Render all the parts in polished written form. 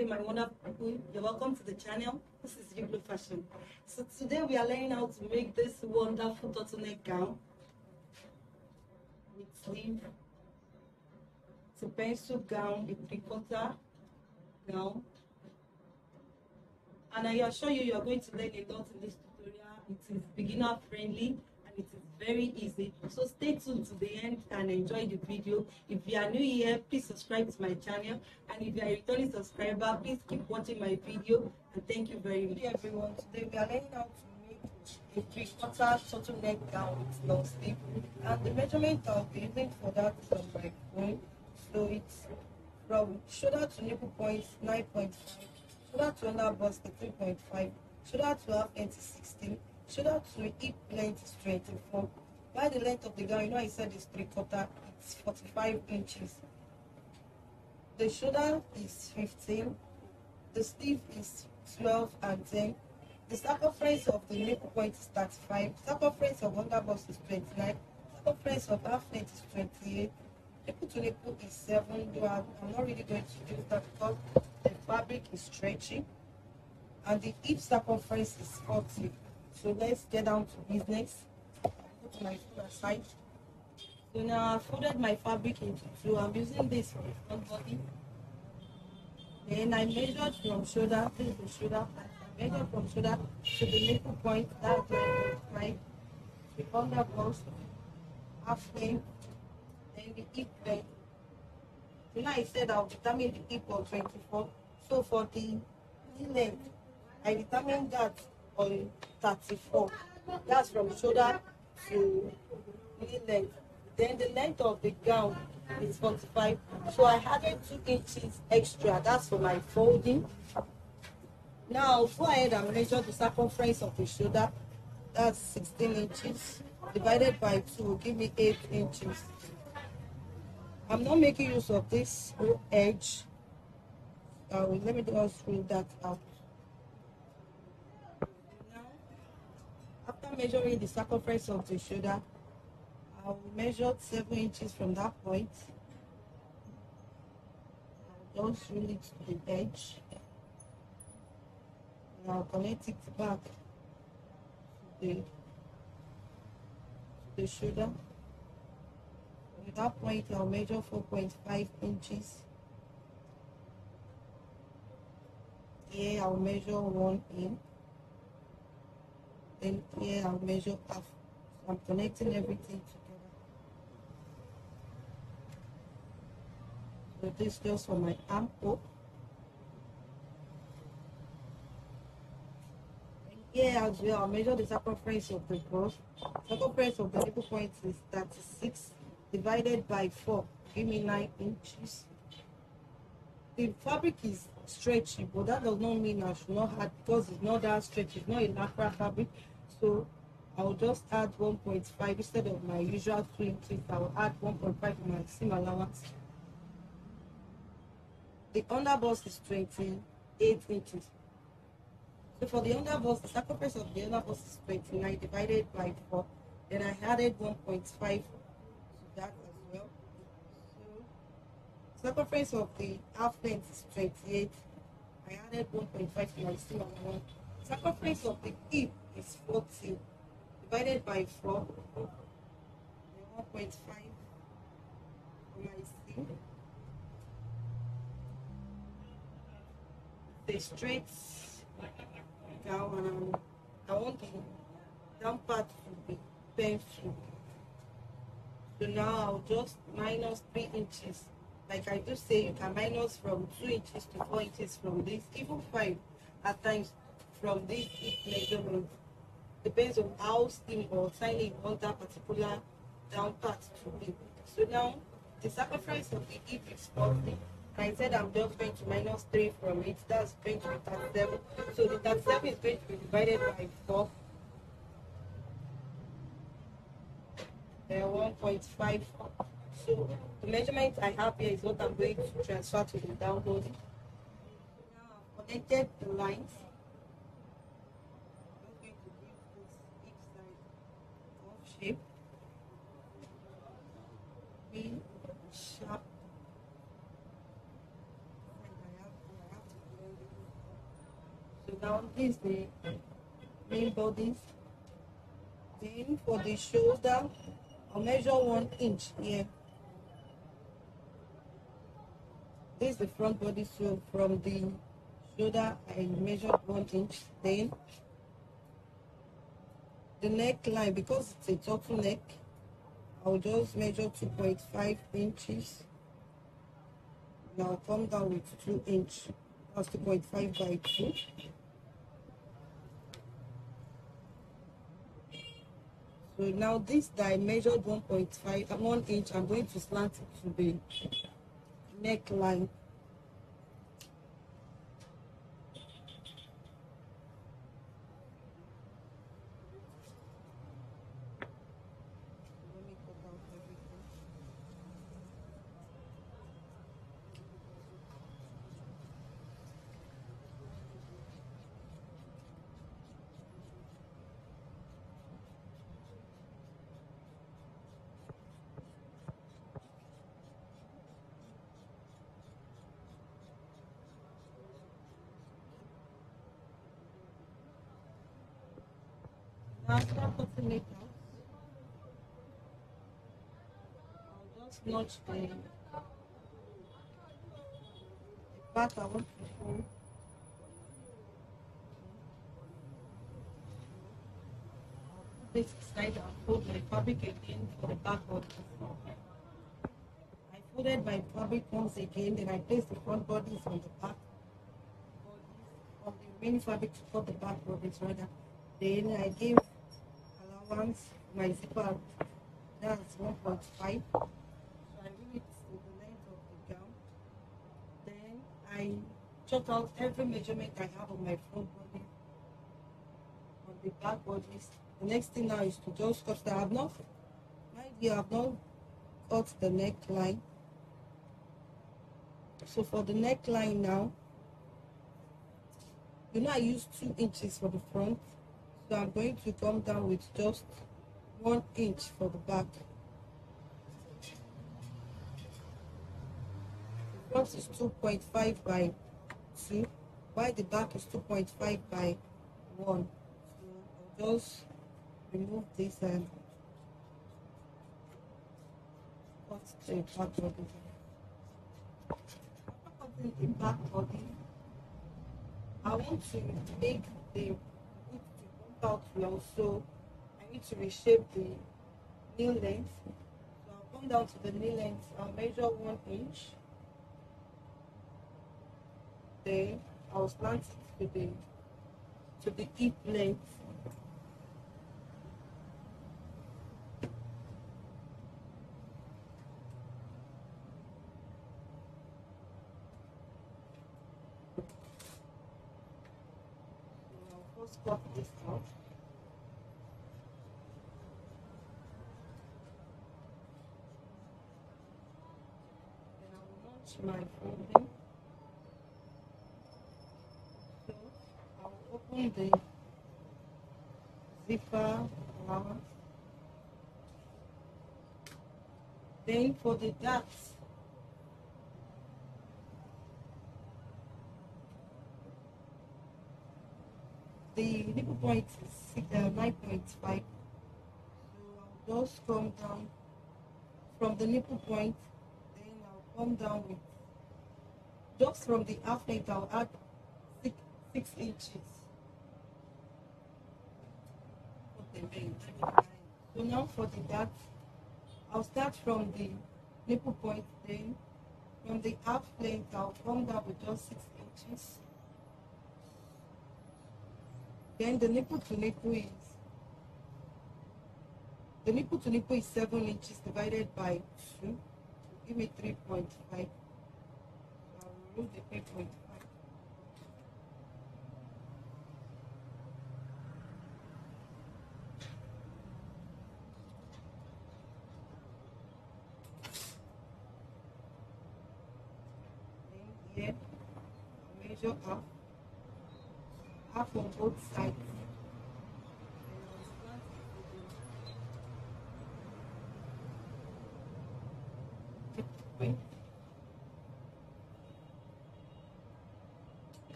day, my wonderful people. You're welcome to the channel. This is Yuglo Fashion. So today we are learning how to make this wonderful turtleneck gown with sleeve. It's a pencil gown, a three-quarter gown. And I assure you, are going to learn a lot in this tutorial. It is beginner friendly and it is very easy. So stay tuned to the end and enjoy the video. If you are new here, please subscribe to my channel. And if you are a returning subscriber, please keep watching my video. And thank you very much. Hey everyone, today we are learning how to make a three-quarter turtleneck gown with long sleeve. And the measurement I'll be using for that is on my phone. So it's from shoulder to nipple point 9.5. Shoulder to under bust is 3.5, shoulder to half length is 16, shoulder to hip length is 24. By the length of the gown, you know I said it's three-quarter, it's 45 inches. The shoulder is 15, the sleeve is 12 and 10. The circumference of the nipple point is 35, circumference of under bust is 29, circumference of half length is 28. Nipple to nipple is 7, though I'm not really going to use that because the fabric is stretchy, and the hip circumference is 40. So let's get down to business. Put my phone aside. So now I've folded my fabric into two. I'm using this for the front body. Then I measured from shoulder, this is the shoulder part. I measured from shoulder to the nipple point, that's 9.5. The under bust, half length, then the hip length. So now I said I'll determine the hip of 24. So for the knee length, I determined that on 34. That's from shoulder to knee length. Then the length of the gown is 45. So I added 2 inches extra. That's for my folding. Now I'll go ahead and measure the circumference of the shoulder. That's 16 inches. Divided by 2 will give me 8 inches. I'm not making use of this edge. Let me just rule that out. Now, after measuring the circumference of the shoulder, I will measure 7 inches from that point. I'll just rule it to the edge. And I'll connect it back to the shoulder. At that point, I'll measure 4.5 inches. Here, I'll measure 1 in. Then here, I'll measure half. So I'm connecting everything together. So this is just for my armhole. And here as well, I'll measure the circumference of the bust. Circumference of the nipple point is 36. Divided by 4, give me 9 inches. The fabric is stretchy, but that does not mean I should not add, because it's not that stretchy, it's not a Lycra fabric. So I'll just add 1.5 instead of my usual 2 inches. I'll add 1.5 for my seam allowance. The underbust is 28 inches. So for the underbust, the circumference of the underbust is 29 divided by 4. Then I added 1.5. That as well. So circumference of the half length is 28. I added 1.5 to my seam allowance. Circumference of the hip is 40 divided by 4. Then 1.5 for my seam. The straight gown, and I want the down part to be painful. So now I'll just minus 3 inches. Like I do say, you can minus from 2 inches to 4 inches from this, even 5 at times from this hip measurement. Depends on how thin or tiny you want that particular down part to be. So now the circumference of the hip is 40. I said I'm just going to minus 3 from it. That's going to be 37. So the 37 is going to be divided by 4. 1.5. So the measurement I have here is what I'm going to transfer to the download. Now I've connected the lines. I'm going to give this each side of shape. Be sharp. I have to So now this is the main bodies. Then for the shoulder, I'll measure 1 inch here. This is the front body, so from the shoulder I measured 1 inch. Then the neckline, because it's a turtleneck, I'll just measure 2.5 inches. Now I'll come down with 2 inch. That's 2.5 by 2. So now this that I measured 1.5 and 1 inch, I'm going to slant it to the neckline. Let me cut out everything. Now after cutting it out, I'll just notch the part I want to fold. This side I'll fold my fabric again for the back body. I folded my fabric once again, then I placed the front bodies on the back bodies of the remaining fabric to cut the back bodies rather. Then I gave allowance for my zipper, that's 1.5. So I leave it to the length of the gown. Then I chop out every measurement I have on my front body, on the back bodies. The next thing now is to just cut that. I have not, mind you, I have not cut the neckline. So for the neckline now, you know I used 2 inches for the front, so I'm going to come down with just 1 inch for the back. The front is 2.5 by 2, while the back is 2.5 by 1. So I'll just remove this and cut the back body. After cutting the back body, I want to make the hood to bump out well, so I need to reshape the knee length. So I'll come down to the knee length, I'll measure 1 inch. Then I'll slant it to the hip length. Cut this out. Then I will launch my folding. So I will open the zipper allowance. Then for the gaps, the nipple point is 9.5. So I'll just come down from the nipple point, then I'll come down with just from the half length, I'll add 6 inches. So now for the dart, I'll start from the nipple point, then from the half length, I'll come down with just 6 inches. Then the nipple to nipple is 7 inches divided by 2. Give me 3.5. So I'll remove the 3.5. Then here, I'll measure half on both sides.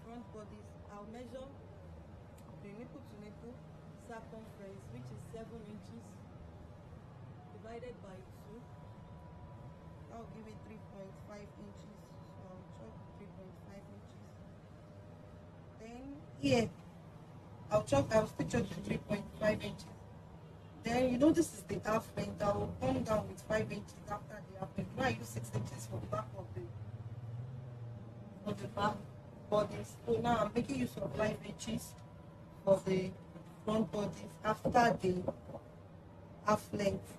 front bodies, I'll measure the nipple to nipple circumference, which is 7 inches, divided by 2. I'll give it 3.5 inches. So I'll chalk 3.5 inches. Then here, I'll still chalk to 3.5 inches. Then you know this is the half length. I will come down with 5 inches after the half length. Now I use 6 inches for the back of the back bodies. So now I'm making use of 5 inches for the front bodies after the half length.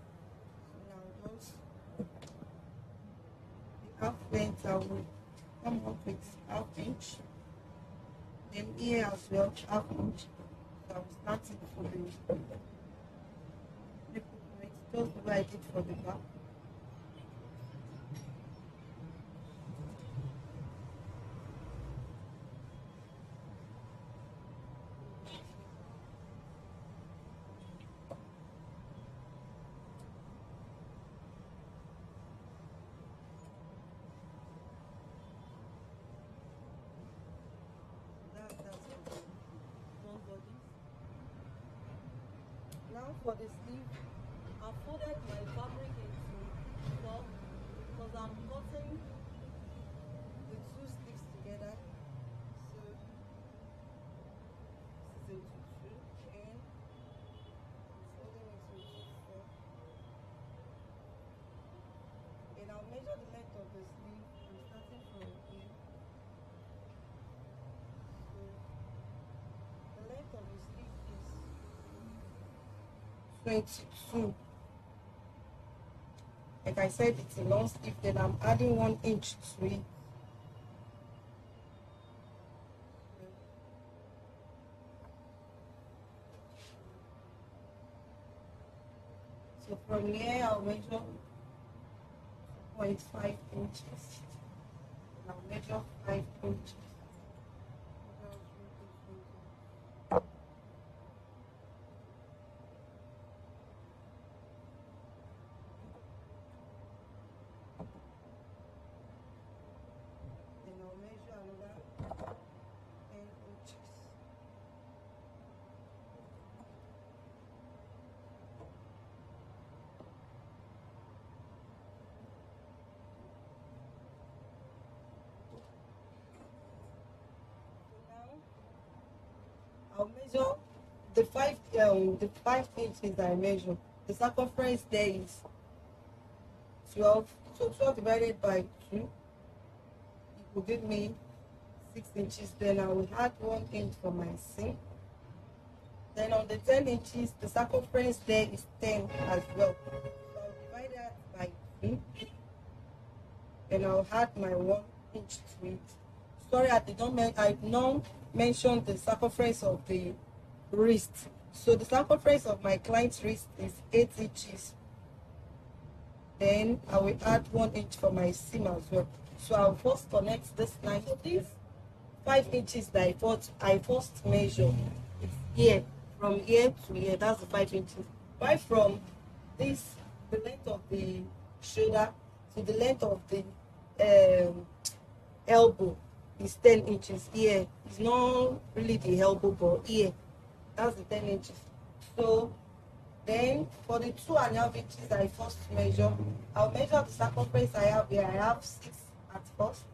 So now just the half length I will come up with half inch. Then here as well, half inch. So I'm starting for the nipple point, just the way I did for the back. Now for the sleeve, I've folded my fabric into 4 because I'm cutting the 2 sleeves together. So this is a 2 and folding into 4. And I'll measure the length of the sleeve. I'm starting from here. So the length of the sleeve is 22. Like I said, it's a long sleeve, then I'm adding 1 inch to it. So from here I'll measure 0.5 inches. And I'll measure 5 inches. I'll measure the 5 inches I measure. The circumference there is 12. So 12 divided by 2, it will give me 6 inches. Then I will add 1 inch for my seam. Then on the 10 inches, the circumference there is 10 as well. So I'll divide that by 2. And I'll add my 1 inch to it. Sorry, I did not mention the circumference of the wrist. So the circumference of my client's wrist is 8 inches. Then I will add 1 inch for my seam as well. So I'll first connect this line. So these 5 inches that I first measure is here, from here to here. That's the 5 inches. Right from this, the length of the shoulder to the length of the elbow is 10 inches. Here it's not really the elbow, but here that's the 10 inches. So then for the 2.5 inches I first measure, I'll measure the circumference I have here. I have 6 at first.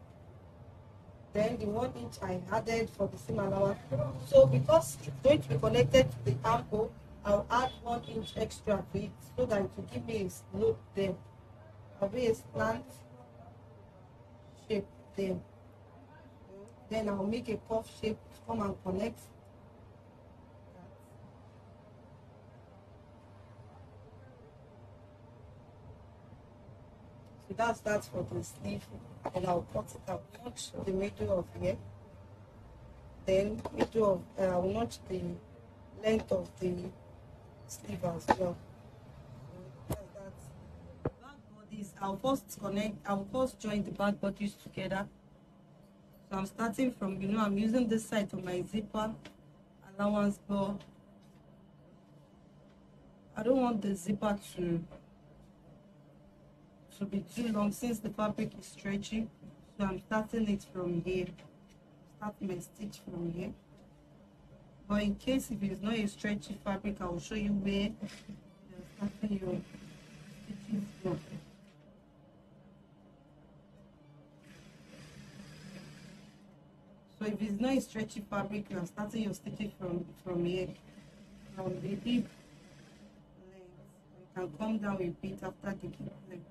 Then the 1 inch I added for the seam allowance. So because it's going to be connected to the ankle, I'll add 1 inch extra to it so that it will give me a slope there. I'll be a slant shape there. Then I'll make a puff shape to come and connect. So that's for the sleeve. And I'll cut it out, notch the middle of here. Then I'll notch the length of the sleeve as well. So that's that. Back bodies, I'll first join the back bodies together. So I'm starting from, I'm using this side for my zipper allowance, but I don't want the zipper to be too long since the fabric is stretchy. So I'm starting it from here. start my stitch from here. But in case if it's not a stretchy fabric, I will show you where you're starting your stitches from. So if it's not a stretchy fabric, you are starting your stitches from here, from the hip length. You can come down a bit after the hip length.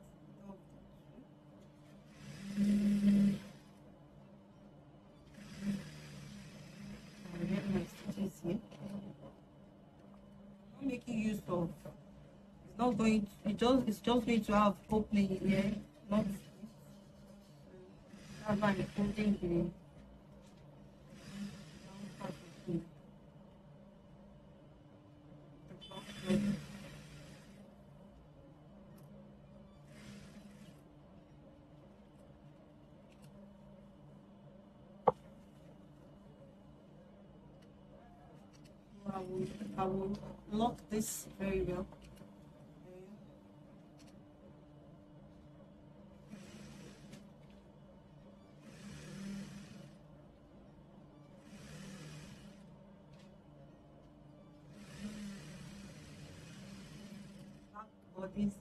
I have my stitches here. I'm making use of. It's not going. It's just going to have opening here, not. That's why I'm holding the. I will lock this very well. Back bodies,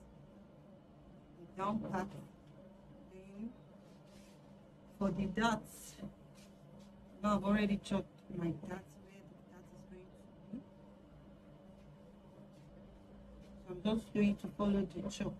the down part. Then for the darts, now I've already chopped my darts. I'm just going to follow the chop.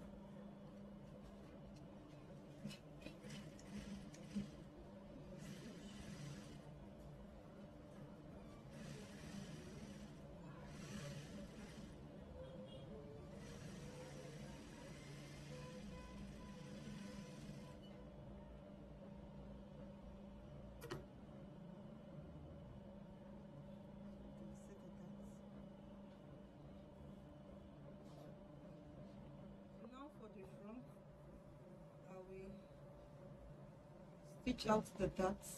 Stitch out the dots.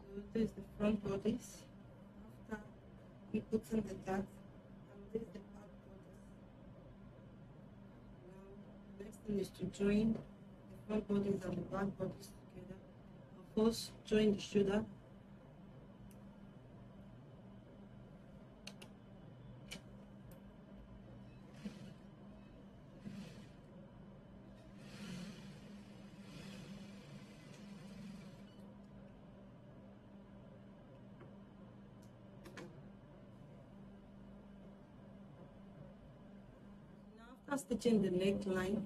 So this is the front bodies. We put in the dots, and this is the back bodies. Now, next thing is to join the front bodies and the back bodies together. Of course, join the shoulder. After stitching the neckline,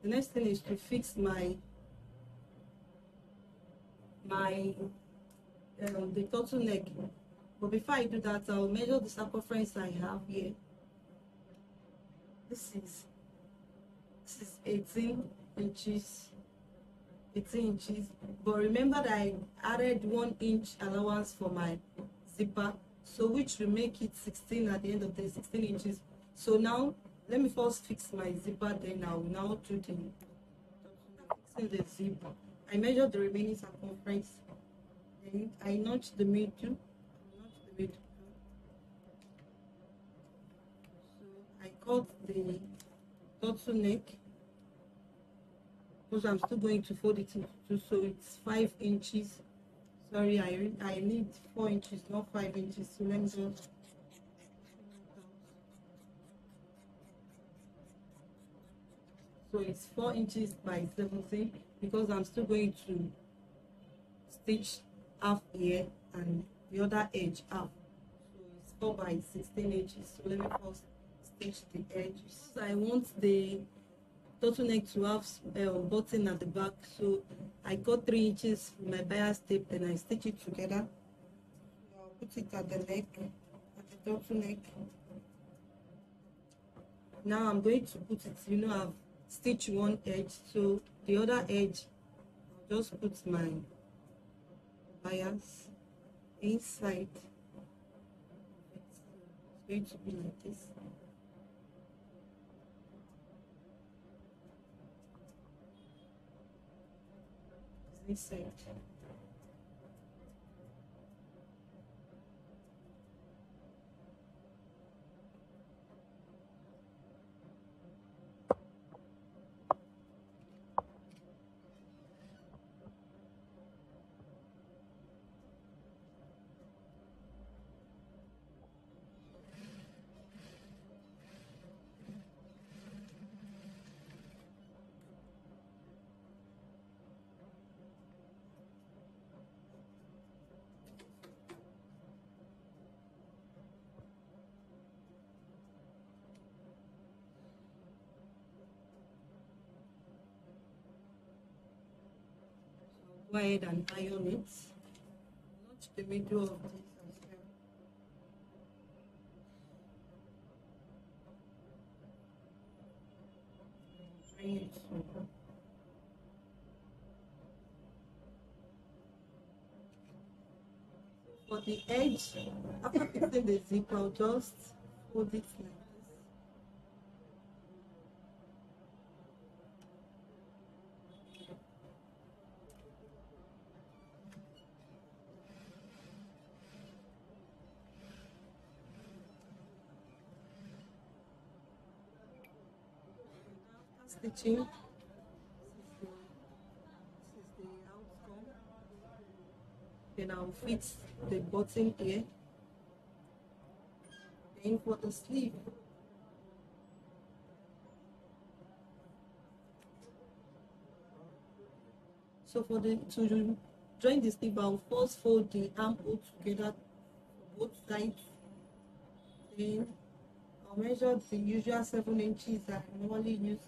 the next thing is to fix the turtleneck. But before I do that, I'll measure the circumference I have here. This is 18 inches. 18 inches. But remember that I added 1 inch allowance for my zipper, so which will make it 16 at the end of the 16 inches. So now let me first fix my zipper, then I will now do fixing the zipper. I measure the remaining circumference, then I notch the middle. So I cut the turtleneck because I'm still going to fold it into two, so it's 5 inches. Sorry, I need 4 inches, not 5 inches. So let me just. So it's 4 inches by 17 because I'm still going to stitch half here and the other edge half. So it's 4 by 16 inches. So let me first stitch the edges. I want the turtleneck to have button at the back, so I got 3 inches with my bias tape, then I stitch it together. I'll put it at the neck, at the turtleneck. Now I'm going to put it, I've stitched one edge, so the other edge, I'll just put my bias inside going to be like this. This side. Go ahead and iron it. Watch the middle of this as well. Bring it over. For the edge, after fixing the zip, I'll just fold it like this. Stitching. This is the outcome. Then I'll fit the button here. Then for the sleeve, so for the to join the sleeve, I'll first fold the armhole together for both sides. Then I'll measure the usual 7 inches that I normally use.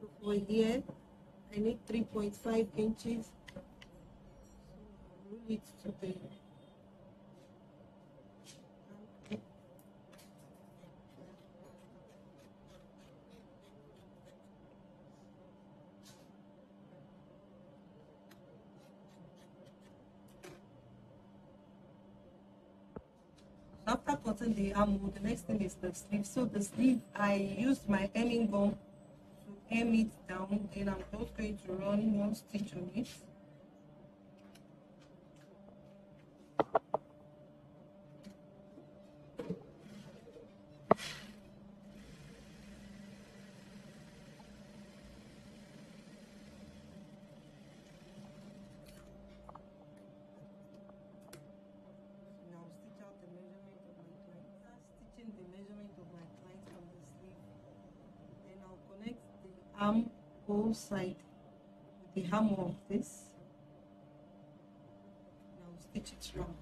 So for here, I need 3.5 inches. So I'll roll it to the after cutting the armhole, the next thing is the sleeve. So the sleeve, I used my hemming gum to hem it down, and I'm just going to run 1 stitch on it. Armhole side with the hammer of this. Now stitch it round.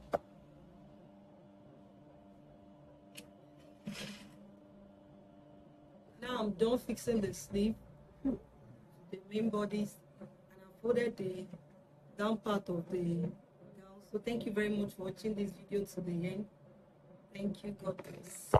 Now I'm done fixing the sleeve, the main bodies, and I folded the down part of the gown. So thank you very much for watching this video to the end. Thank you. God bless.